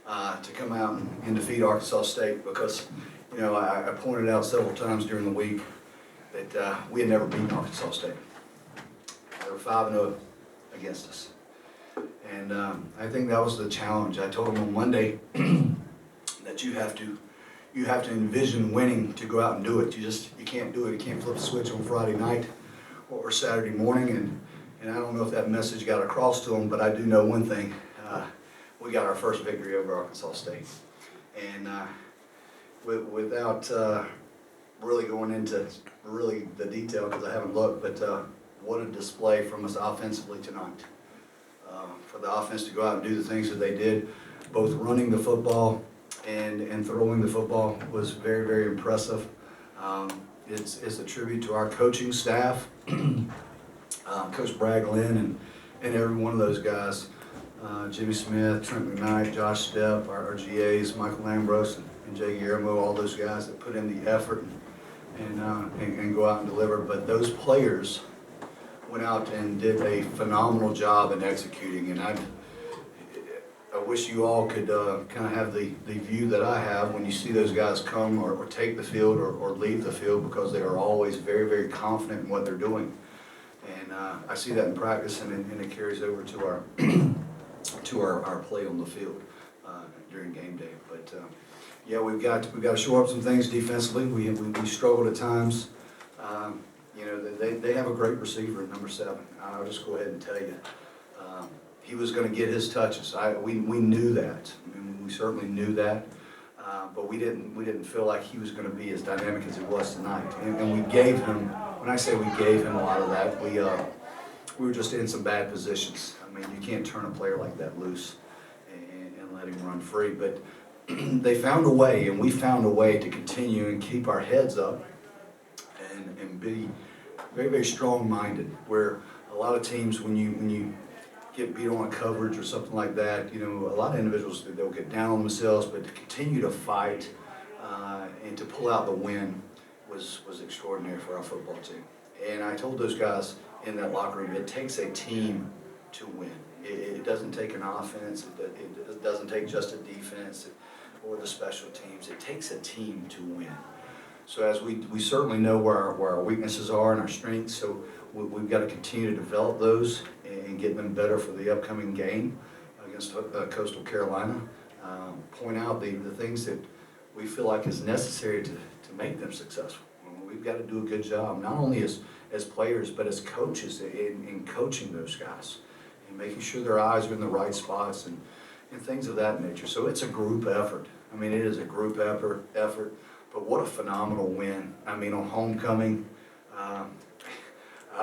to come out and defeat Arkansas State because, I pointed out several times during the week that we had never beaten Arkansas State. They were 5-0 against us. And I think that was the challenge. I told them on Monday that you have to envision winning to go out and do it. You can't do it. You can't flip a switch on Friday night or Saturday morning. And I don't know if that message got across to them, but I do know one thing. We got our first victory over Arkansas State. And without really going into really the detail, because I haven't looked, but what a display from us offensively tonight. For the offense to go out and do the things that they did, both running the football and throwing the football was very, very impressive. It's a tribute to our coaching staff, Coach Bragg Lynn and every one of those guys, Jimmy Smith, Trent McKnight, Josh Stepp, our GAs, Michael Lambros and Jay Guillermo, all those guys that put in the effort and go out and deliver. But those players went out and did a phenomenal job in executing, and I wish you all could kind of have the view that I have when you see those guys come or take the field or leave the field, because they are always very, very confident in what they're doing. And I see that in practice, and it carries over to our to our play on the field during game day. But yeah, we've got to shore up some things defensively. We struggled at times. They have a great receiver at number 7. I'll just go ahead and tell you. He was going to get his touches. We knew that. I mean, we certainly knew that. But we didn't feel like he was going to be as dynamic as he was tonight. And we gave him, when I say we gave him a lot of that, we were just in some bad positions. I mean, you can't turn a player like that loose and let him run free. But they found a way, and we found a way to continue and keep our heads up and be very, very strong-minded, where a lot of teams, when you get beat on a coverage or something like that, a lot of individuals, they'll get down on themselves, but to continue to fight and to pull out the win was extraordinary for our football team. And I told those guys in that locker room, it takes a team to win. It doesn't take an offense, it doesn't take just a defense or the special teams. It takes a team to win. So as we certainly know where our weaknesses are and our strengths, so we've got to continue to develop those and get them better for the upcoming game against Coastal Carolina. Point out the things that we feel like is necessary to make them successful. We've got to do a good job, not only as players, but as coaches in coaching those guys and making sure their eyes are in the right spots and things of that nature. So it's a group effort. I mean, it is a group effort. But what a phenomenal win. I mean, on homecoming, I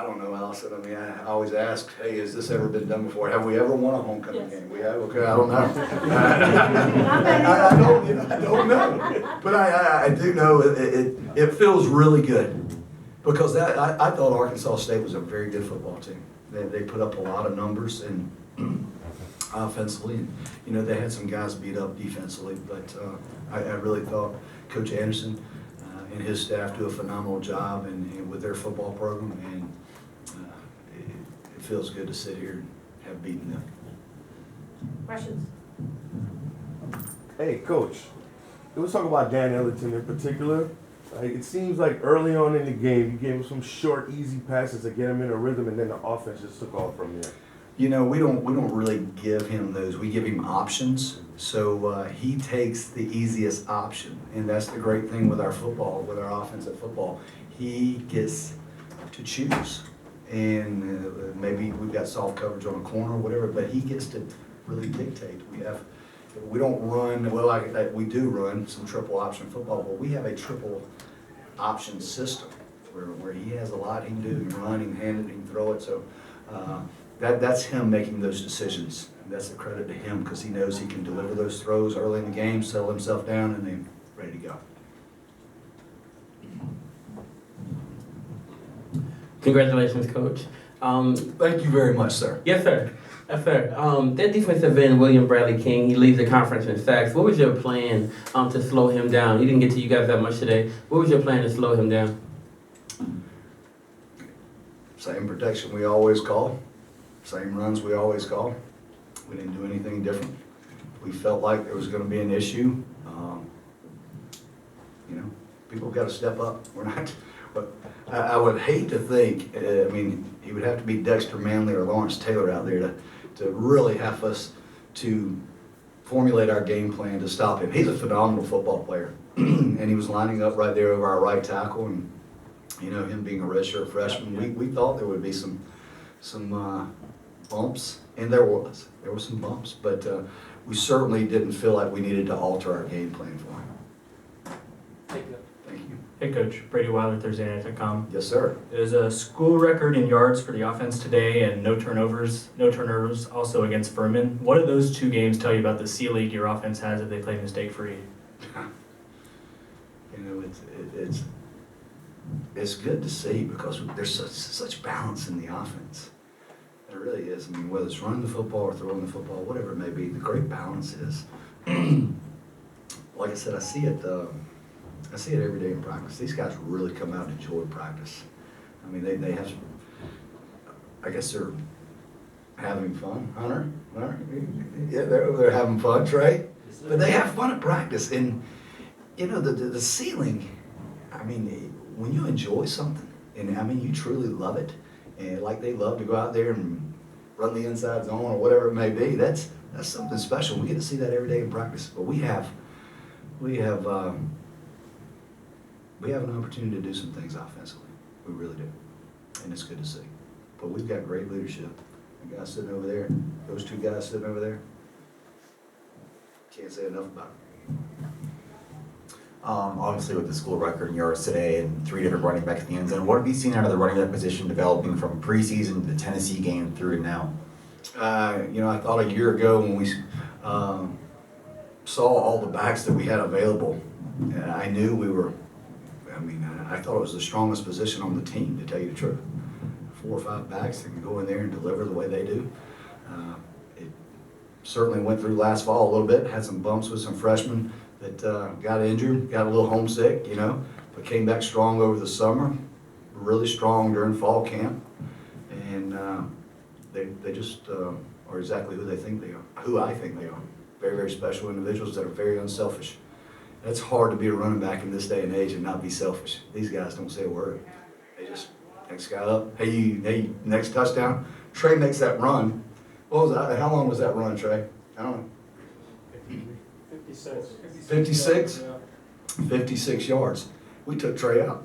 don't know, Allison. I mean, I always ask, hey, has this ever been done before? Have we ever won a homecoming game? We have? Okay, I don't know. I don't know. But I do know it feels really good, because I thought Arkansas State was a very good football team. They put up a lot of numbers and offensively, and they had some guys beat up defensively, but I really thought Coach Anderson and his staff do a phenomenal job and with their football program, and it feels good to sit here and have beaten them. Questions? Hey, Coach, let's talk about Dan Ellington in particular. It seems like early on in the game, you gave him some short, easy passes to get him in a rhythm, and then the offense just took off from there. We don't really give him those. We give him options. So he takes the easiest option, and that's the great thing with our football, with our offensive football. He gets to choose, and maybe we've got soft coverage on a corner or whatever, but he gets to really dictate. We don't run, well, we do run some triple option football, but we have a triple option system where he has a lot he can do. He can run, he can hand it, he can throw it. So that's him making those decisions. And that's a credit to him, because he knows he can deliver those throws early in the game, settle himself down, and then ready to go. Congratulations, Coach. Thank you very much, sir. Yes, sir. Yes, sir. That defensive end, William Bradley King, he leads the conference in sacks. What was your plan to slow him down? He didn't get to you guys that much today. What was your plan to slow him down? Same protection we always call. Same runs we always call. We didn't do anything different. we felt like there was gonna be an issue. You know, people have got to step up. We're not, but I would hate to think, I mean, he would have to be Dexter Manley or Lawrence Taylor out there to really have us to formulate our game plan to stop him. He's a phenomenal football player. And he was lining up right there over our right tackle, and you know, him being a redshirt freshman, we thought there would be some bumps, and there were some bumps, but we certainly didn't feel like we needed to alter our game plan for him. Thank you. Hey Coach, Brady Weiler, ThursdayNight.com. Yes, sir. There's a school record in yards for the offense today and no turnovers also against Furman. What do those two games tell you about the ceiling your offense has if they play mistake-free? You know, it's good to see because there's such balance in the offense. There really is. I mean, whether it's running the football or throwing the football, whatever it may be, the great balance is. Like I said, I see it every day in practice. These guys really come out and enjoy practice. I mean, they have, I guess they're having fun. Hunter? Yeah, they're having fun, Trey. But they have fun at practice. And, you know, the ceiling, I mean, when you enjoy something, and I mean, you truly love it, and like they love to go out there and run the inside zone or whatever it may be, that's something special. We get to see that every day in practice. But we have an opportunity to do some things offensively. We really do. And it's good to see. But we've got great leadership. The guy sitting over there, those two guys sitting over there, can't say enough about it. Obviously with the school record in yards today and 3 different running backs in the end zone, what have you seen out of the running back position developing from preseason to the Tennessee game through to now? You know, I thought a year ago when we saw all the backs that we had available, I knew we were, I thought it was the strongest position on the team, to tell you the truth. 4 or 5 backs that can go in there and deliver the way they do. It certainly went through last fall a little bit, had some bumps with some freshmen that got injured, got a little homesick, you know, but came back strong over the summer, really strong during fall camp, and they just are exactly who they think they are, who I think they are. Very, very special individuals that are very unselfish. It's hard to be a running back in this day and age and not be selfish. These guys don't say a word. They just, next guy up, hey, next touchdown. Trey makes that run. What was that? How long was that run, Trey? I don't know. 56? 56 yards. We took Trey out.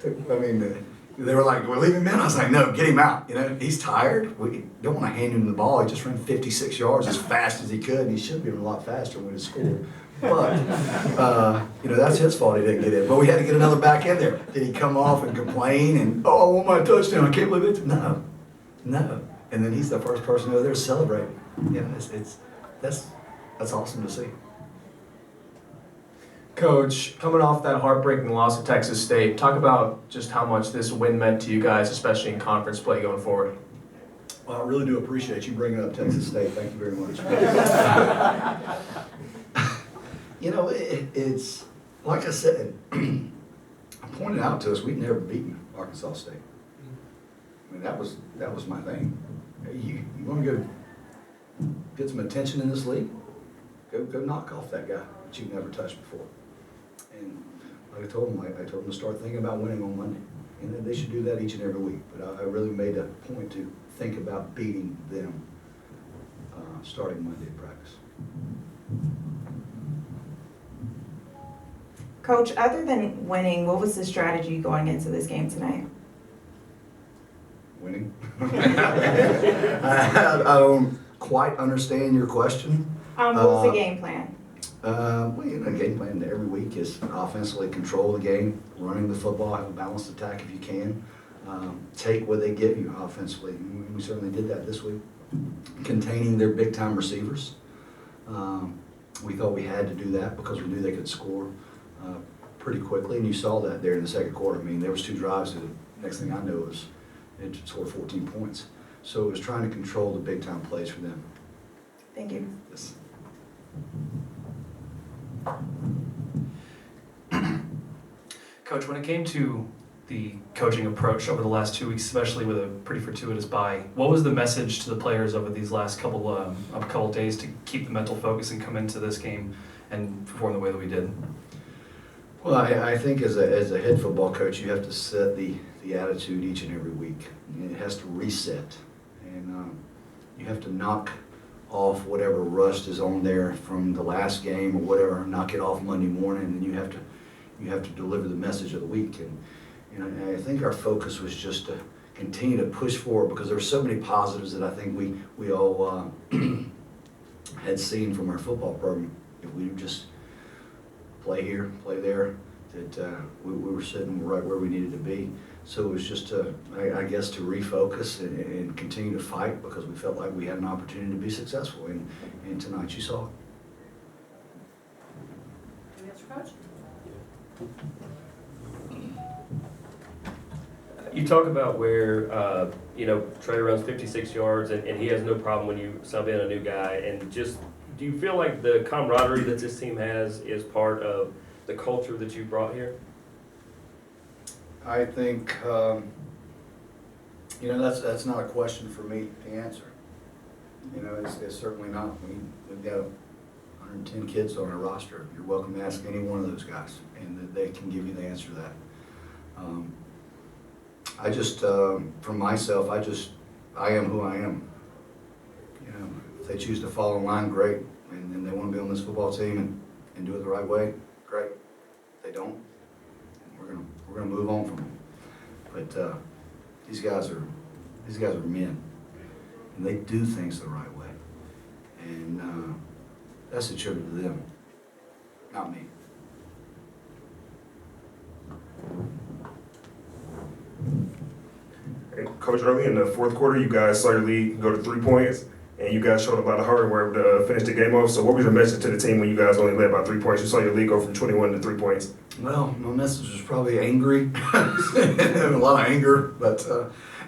They were like, we'll leave him in. I was like, no, get him out. You know, he's tired. We don't want to hand him the ball. He just ran 56 yards as fast as he could, and he should be a lot faster when he scored. But, you know, that's his fault he didn't get in. But we had to get another back in there. Did he come off and complain and, oh, I want my touchdown, I can't believe it? No. And then he's the first person over there celebrating. You know, that's awesome to see. Coach, coming off that heartbreaking loss at Texas State, talk about just how much this win meant to you guys, especially in conference play going forward. Well, I really do appreciate you bringing up Texas State. Thank you very much. You know, it's like I said, I pointed out to us we'd never beaten Arkansas State. I mean, that was my thing. You want to go get some attention in this league? Go knock off that guy that you've never touched before. And like I told them to start thinking about winning on Monday. And then they should do that each and every week. But I really made a point to think about beating them starting Monday in practice. Coach, other than winning, what was the strategy going into this game tonight? Winning? I don't quite understand your question. What was the game plan? Well, you know, the game plan every week is offensively control the game, running the football, have a balanced attack if you can, take what they give you offensively. And we certainly did that this week, containing their big-time receivers. We thought we had to do that because we knew they could score pretty quickly, and you saw that there in the second quarter. I mean, there was 2 drives, and the next thing I know was it scored 14 points. So it was trying to control the big-time plays for them. Thank you. Yes. Coach, when it came to the coaching approach over the last 2 weeks, especially with a pretty fortuitous bye. What was the message to the players over these last couple days to keep the mental focus and come into this game and perform the way that we did? Well, I think as a head football coach, you have to set the attitude each and every week. And it has to reset. And you have to knock off whatever rust is on there from the last game or whatever, knock it off Monday morning, and you have to deliver the message of the week. And I think our focus was just to continue to push forward because there were so many positives that I think we all had seen from our football program. If we would just play here, play there, that we were sitting right where we needed to be. So it was just I guess to refocus and continue to fight because we felt like we had an opportunity to be successful. And tonight you saw it. Any answer, Coach? You talk about where, Trey runs 56 yards and he has no problem when you sub in a new guy. And just, do you feel like the camaraderie that this team has is part of the culture that you brought here? I think, that's not a question for me to answer. It's certainly not. We've got 110 kids on our roster. You're welcome to ask any one of those guys, and they can give you the answer to that. I just, for myself, I am who I am. If they choose to fall in line, great, and they want to be on this football team and do it the right way, great. If they don't, we're gonna move on from them. But these guys are men, and they do things the right way, and that's attributed to them, not me. Coach, early in the fourth quarter, you guys saw your lead go to 3 points, and you guys showed a lot of heart and were able to finish the game off. So what was your message to the team when you guys only led by 3 points? You saw your lead go from 21 to 3 points. Well, my message was probably angry, a lot of anger, but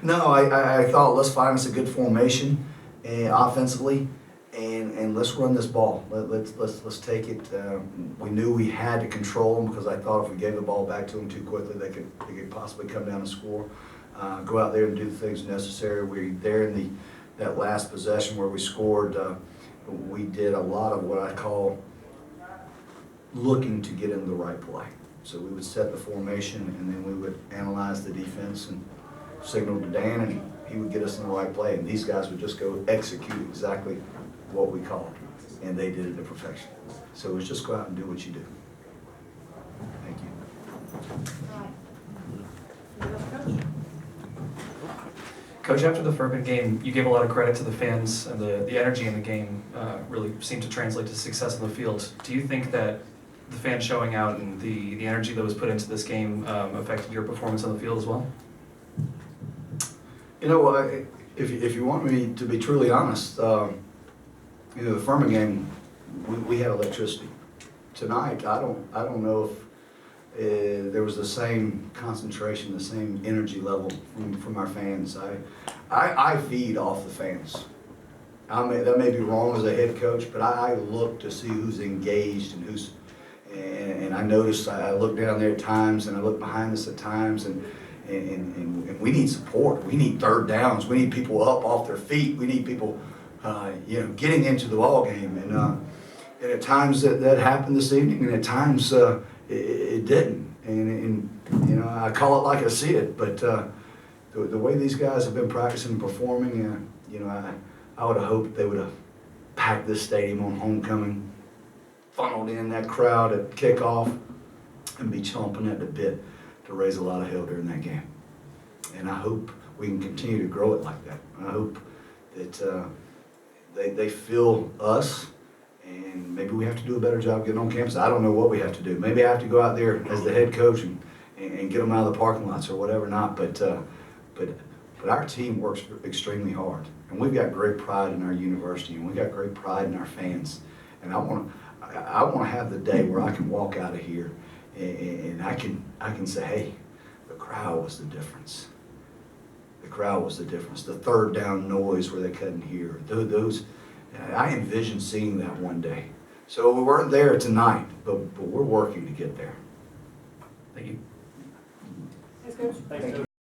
no, I thought let's find us a good formation offensively, and let's run this ball. Let's take it. We knew we had to control them because I thought if we gave the ball back to them too quickly, they could possibly come down and score. Go out there and do the things necessary. We there in that last possession where we scored. We did a lot of what I call looking to get into the right play. So we would set the formation, and then we would analyze the defense and signal to Dan, and he would get us in the right play. And these guys would just go execute exactly what we called, and they did it to perfection. So it was just go out and do what you do. Thank you. Any other, Coach? Coach, after the Furman game, you gave a lot of credit to the fans, and the energy in the game really seemed to translate to success on the field. Do you think that the fans showing out and the energy that was put into this game affected your performance on the field as well? If you want me to be truly honest, the Furman game, we had electricity. Tonight, I don't know if there was the same concentration, the same energy level from our fans. I feed off the fans. That may be wrong as a head coach, but I look to see who's engaged and and I noticed, I look down there at times and I look behind us at times, and we need support. We need third downs. We need people up off their feet. We need people, getting into the ball game. And at times that happened this evening, and at times it didn't. And I call it like I see it. But the way these guys have been practicing and performing, I would have hoped they would have packed this stadium on homecoming, funneled in that crowd at kickoff, and be chomping at the bit to raise a lot of hell during that game. And I hope we can continue to grow it like that. I hope that they feel us, and maybe we have to do a better job getting on campus. I don't know what we have to do. Maybe I have to go out there as the head coach and get them out of the parking lots or whatever not. But our team works extremely hard, and we've got great pride in our university, and we've got great pride in our fans. And I want to have the day where I can walk out of here and I can say, hey, the crowd was the difference. The crowd was the difference. The third down noise where they couldn't hear. I envision seeing that one day. So we weren't there tonight, but we're working to get there. Thank you. Thanks, Coach. Thanks, Coach.